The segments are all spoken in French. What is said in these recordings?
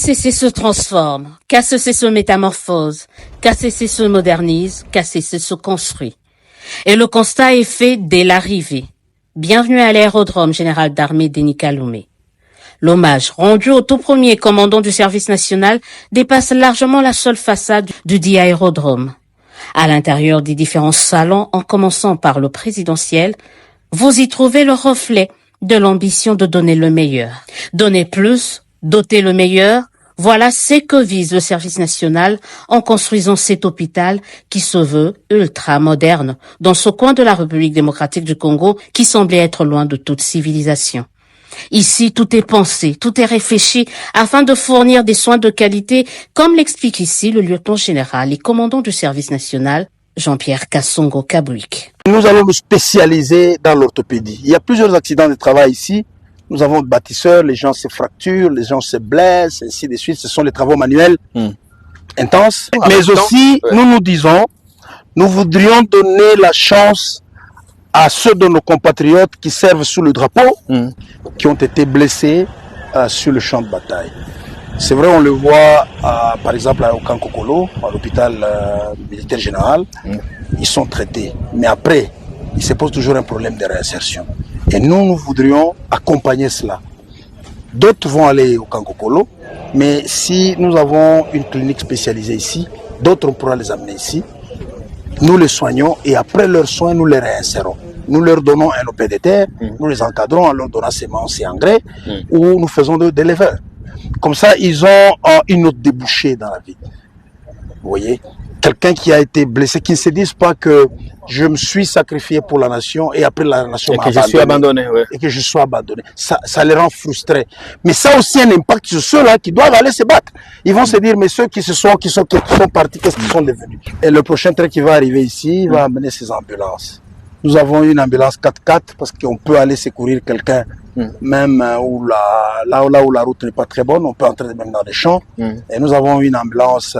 KCC se transforme, KCC se métamorphose, KCC se modernise, KCC se construit. Et le constat est fait dès l'arrivée. Bienvenue à l'aérodrome général d'armée Denis Kaloumé. L'hommage rendu au tout premier commandant du service national dépasse largement la seule façade du dit aérodrome. À l'intérieur des différents salons, en commençant par le présidentiel, vous y trouvez le reflet de l'ambition de donner le meilleur. Donner plus, doter le meilleur, voilà ce que vise le service national en construisant cet hôpital qui se veut ultra moderne dans ce coin de la République démocratique du Congo qui semblait être loin de toute civilisation. Ici, tout est pensé, tout est réfléchi afin de fournir des soins de qualité, comme l'explique ici le lieutenant général et commandant du service national, Jean-Pierre Kassongo Kabouik. Nous allons nous spécialiser dans l'orthopédie. Il y a plusieurs accidents de travail ici. Nous avons des bâtisseurs, les gens se fracturent, les gens se blessent, ainsi de suite. Ce sont les travaux manuels intenses. Mais aussi, nous disons, nous voudrions donner la chance à ceux de nos compatriotes qui servent sous le drapeau, qui ont été blessés sur le champ de bataille. C'est vrai, on le voit par exemple au Kankokolo, à l'hôpital militaire général, ils sont traités. Mais après, il se pose toujours un problème de réinsertion. Et nous voudrions accompagner cela. D'autres vont aller au Kankokolo, mais si nous avons une clinique spécialisée ici, d'autres on pourra les amener ici. Nous les soignons et après leurs soins, nous les réinsérons. Nous leur donnons un OP de terre, nous les encadrons en leur donnant semences et engrais, ou nous faisons de l'éleveur. Comme ça, ils ont une autre débouchée dans la vie. Vous voyez, quelqu'un qui a été blessé, qui ne se dise pas que je me suis sacrifié pour la nation et après la nation m'a abandonné. Et que je suis abandonné. Ça les rend frustrés. Mais ça aussi a un impact sur ceux-là qui doivent aller se battre. Ils vont se dire, mais ceux qui sont partis, qu'est-ce qu'ils sont devenus? Et le prochain train qui va arriver ici, il va amener ces ambulances. Nous avons une ambulance 4x4 parce qu'on peut aller secourir quelqu'un même là où la route n'est pas très bonne, on peut entrer même dans les champs. Et nous avons une ambulance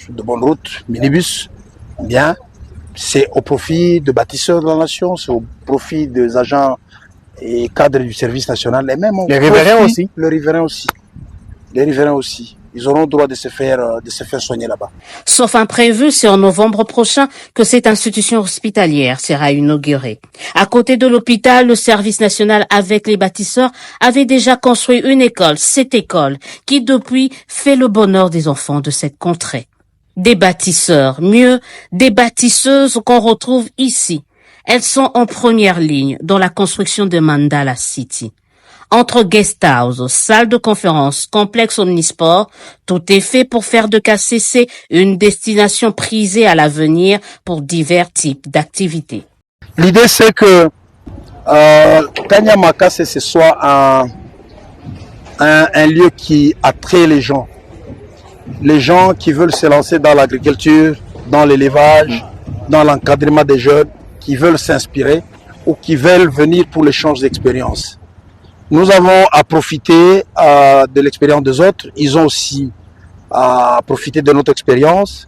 de bonne route, minibus, bien. C'est au profit de bâtisseurs de la nation, c'est au profit des agents et cadres du service national. Et même les riverains aussi. Les riverains aussi. Les riverains aussi. Ils auront le droit de se faire soigner là-bas. Sauf imprévu, c'est en novembre prochain que cette institution hospitalière sera inaugurée. À côté de l'hôpital, le service national avec les bâtisseurs avait déjà construit une école, cette école, qui depuis fait le bonheur des enfants de cette contrée. Des bâtisseurs, mieux, des bâtisseuses qu'on retrouve ici. Elles sont en première ligne dans la construction de Mandala City. Entre guest house, salle de conférence, complexe omnisport, tout est fait pour faire de KCC une destination prisée à l'avenir pour divers types d'activités. L'idée c'est que Kanyama KCC soit un lieu qui attire les gens. Les gens qui veulent se lancer dans l'agriculture, dans l'élevage, dans l'encadrement des jeunes, qui veulent s'inspirer ou qui veulent venir pour l'échange d'expériences. Nous avons à profiter de l'expérience des autres. Ils ont aussi à profiter de notre expérience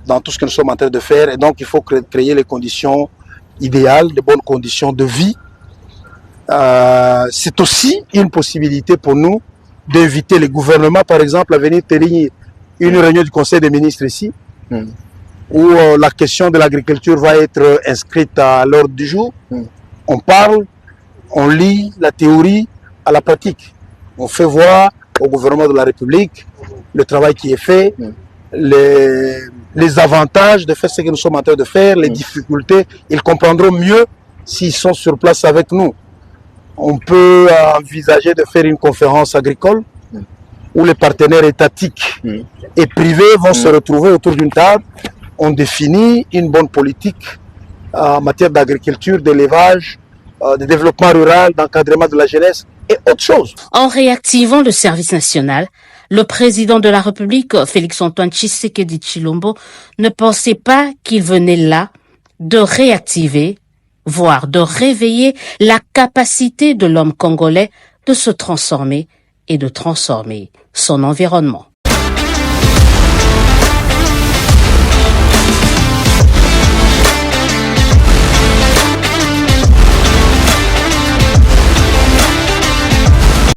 dans tout ce que nous sommes en train de faire. Et donc, il faut créer les conditions idéales, les bonnes conditions de vie. C'est aussi une possibilité pour nous d'inviter les gouvernements, par exemple, à venir tenir une réunion du Conseil des ministres ici, où la question de l'agriculture va être inscrite à l'ordre du jour. On parle, on lit la théorie à la pratique. On fait voir au gouvernement de la République le travail qui est fait, les avantages de faire ce que nous sommes en train de faire, les difficultés. Ils comprendront mieux s'ils sont sur place avec nous. On peut envisager de faire une conférence agricole où les partenaires étatiques et privés vont se retrouver autour d'une table. On définit une bonne politique en matière d'agriculture, d'élevage, de développement rural, d'encadrement de la jeunesse et autre chose. En réactivant le service national, le président de la République, Félix-Antoine Tshisekedi Tshilombo, ne pensait pas qu'il venait là de réactiver, voire de réveiller la capacité de l'homme congolais de se transformer et de transformer son environnement.